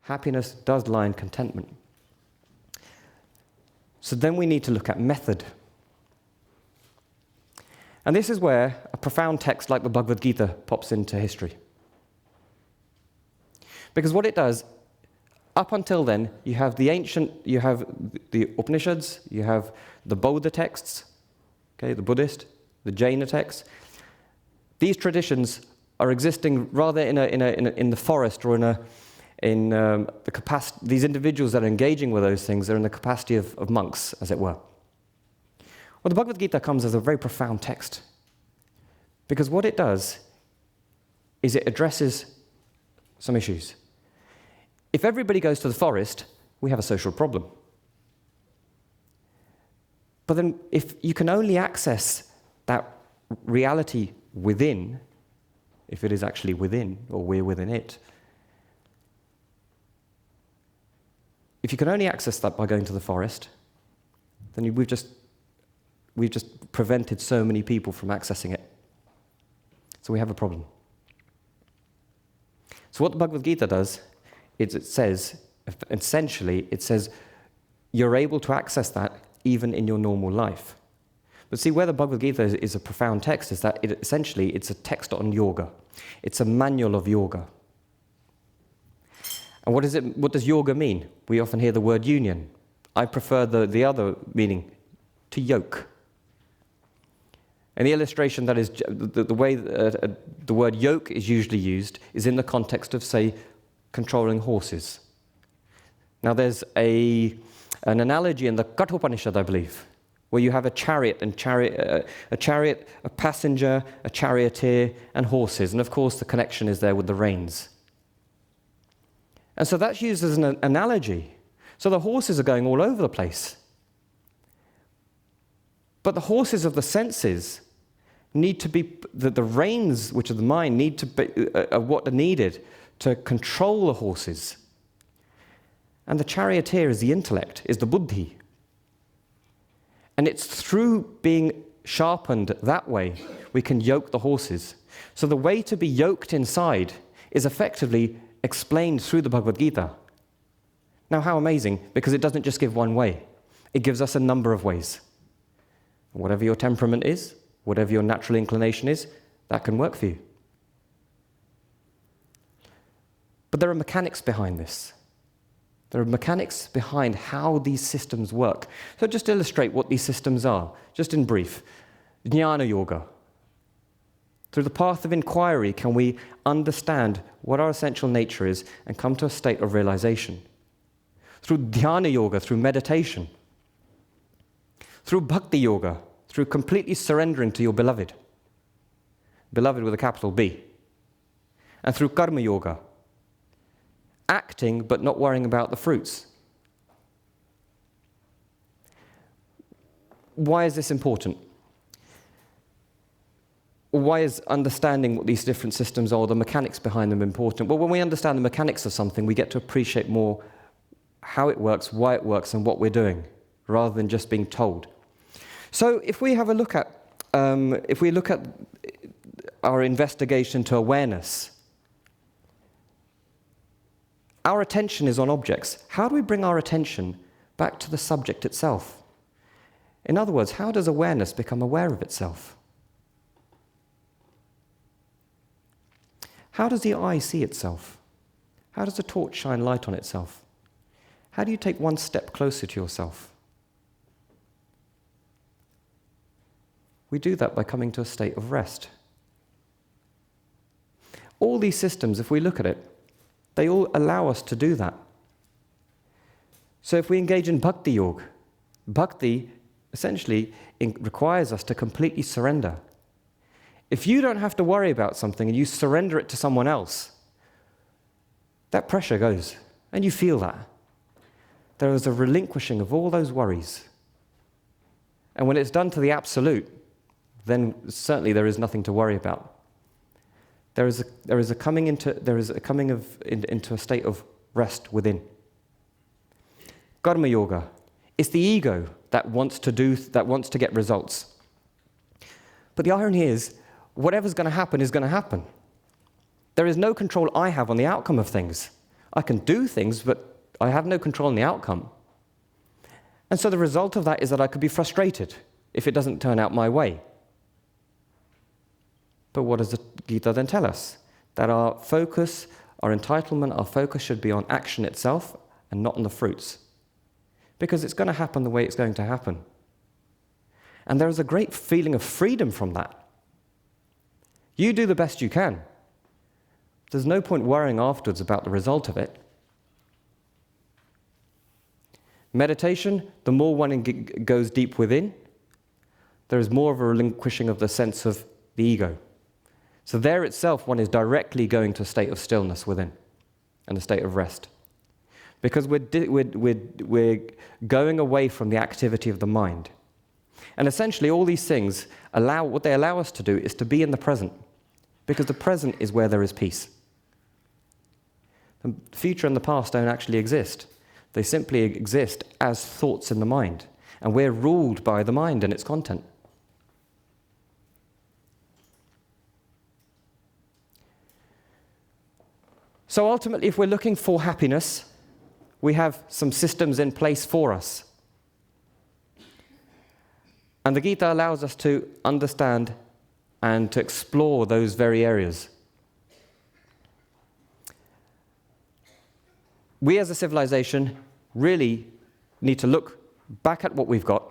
Happiness does lie in contentment. So then we need to look at method. And this is where a profound text like the Bhagavad Gita pops into history. Because what it does, up until then, you have the Upanishads, you have the Bouddha texts, okay, the Buddhist, the Jaina texts. These traditions are existing rather in the forest or in the capacity. These individuals that are engaging with those things are in the capacity of monks, as it were. Well, the Bhagavad Gita comes as a very profound text, because what it does is it addresses some issues. If everybody goes to the forest, we have a social problem. But then if you can only access that reality within, if it is actually within, or we're within it, if you can only access that by going to the forest, then we've just prevented so many people from accessing it. So we have a problem. So what the Bhagavad Gita does is it says, you're able to access that even in your normal life. But see, where the Bhagavad Gita is a profound text is that it's a text on yoga. It's a manual of yoga. And what does yoga mean? We often hear the word union. I prefer the other meaning, to yoke. And the illustration that is, the way the word yoke is usually used is in the context of, say, controlling horses. Now there's an analogy in the Kathopanishad, I believe, where you have a chariot, a passenger, a charioteer, and horses. And of course the connection is there with the reins. And so that's used as an analogy. So the horses are going all over the place. But the horses of the senses need to be, the reins, which are the mind, need to be what are needed to control the horses. And the charioteer is the intellect, is the buddhi. And it's through being sharpened that way we can yoke the horses. So the way to be yoked inside is effectively explained through the Bhagavad Gita. Now how amazing, because it doesn't just give one way. It gives us a number of ways. Whatever your temperament is, whatever your natural inclination is, that can work for you. But there are mechanics behind this. There are mechanics behind how these systems work. So just to illustrate what these systems are, just in brief. Jnana Yoga. Through the path of inquiry, can we understand what our essential nature is and come to a state of realization? Through Dhyana Yoga, through meditation. Through Bhakti Yoga, through completely surrendering to your beloved. Beloved with a capital B. And through Karma Yoga, acting but not worrying about the fruits. Why is this important? Why is understanding what these different systems are, the mechanics behind them, important? Well, when we understand the mechanics of something, we get to appreciate more how it works, why it works, and what we're doing, rather than just being told. So if we have a look at, our investigation to awareness, our attention is on objects. How do we bring our attention back to the subject itself? In other words, how does awareness become aware of itself? How does the eye see itself? How does a torch shine light on itself? How do you take one step closer to yourself? We do that by coming to a state of rest. All these systems, if we look at it, they all allow us to do that. So if we engage in Bhakti Yoga, Bhakti essentially requires us to completely surrender. If you don't have to worry about something and you surrender it to someone else, that pressure goes, and you feel that. There is a relinquishing of all those worries. And when it's done to the absolute, then certainly there is nothing to worry about. There is a coming into a state of rest within. Karma Yoga. It's the ego that wants to get results. But the irony is, whatever's going to happen is going to happen. There is no control I have on the outcome of things. I can do things, but I have no control on the outcome. And so the result of that is that I could be frustrated if it doesn't turn out my way. But what does the Gita then tell us? That our focus, our entitlement, our focus should be on action itself and not on the fruits. Because it's going to happen the way it's going to happen. And there is a great feeling of freedom from that. You do the best you can. There's no point worrying afterwards about the result of it. Meditation, the more one goes deep within, there is more of a relinquishing of the sense of the ego. So there itself, one is directly going to a state of stillness within and a state of rest. Because we're going away from the activity of the mind. And essentially all these things what they allow us to do is to be in the present. Because the present is where there is peace. The future and the past don't actually exist. They simply exist as thoughts in the mind. And we're ruled by the mind and its content. So ultimately, if we're looking for happiness, we have some systems in place for us. And the Gita allows us to understand and to explore those very areas. We as a civilization really need to look back at what we've got,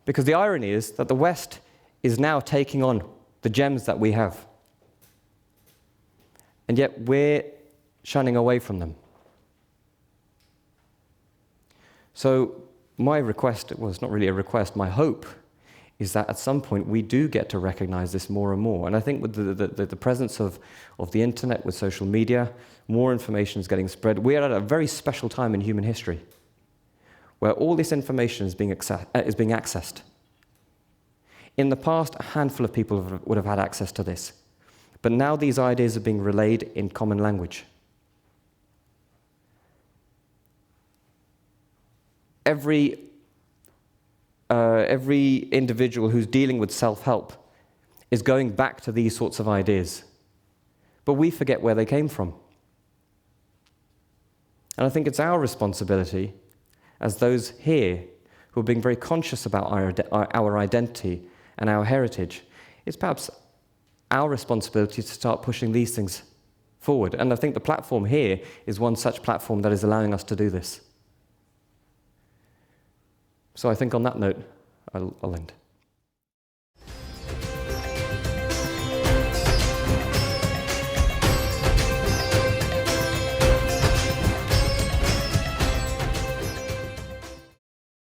because the irony is that the West is now taking on the gems that we have. And yet we're shunning away from them. So my request, well, it's not really a request, my hope is that at some point we do get to recognize this more and more. And I think with the presence of the internet, with social media, more information is getting spread. We are at a very special time in human history where all this information is being accessed. In the past, a handful of people would have had access to this. But now these ideas are being relayed in common language. Every individual who's dealing with self-help is going back to these sorts of ideas. But we forget where they came from. And I think it's our responsibility as those here who are being very conscious about our identity and our heritage. It's perhaps our responsibility to start pushing these things forward. And I think the platform here is one such platform that is allowing us to do this. So I think on that note, I'll end.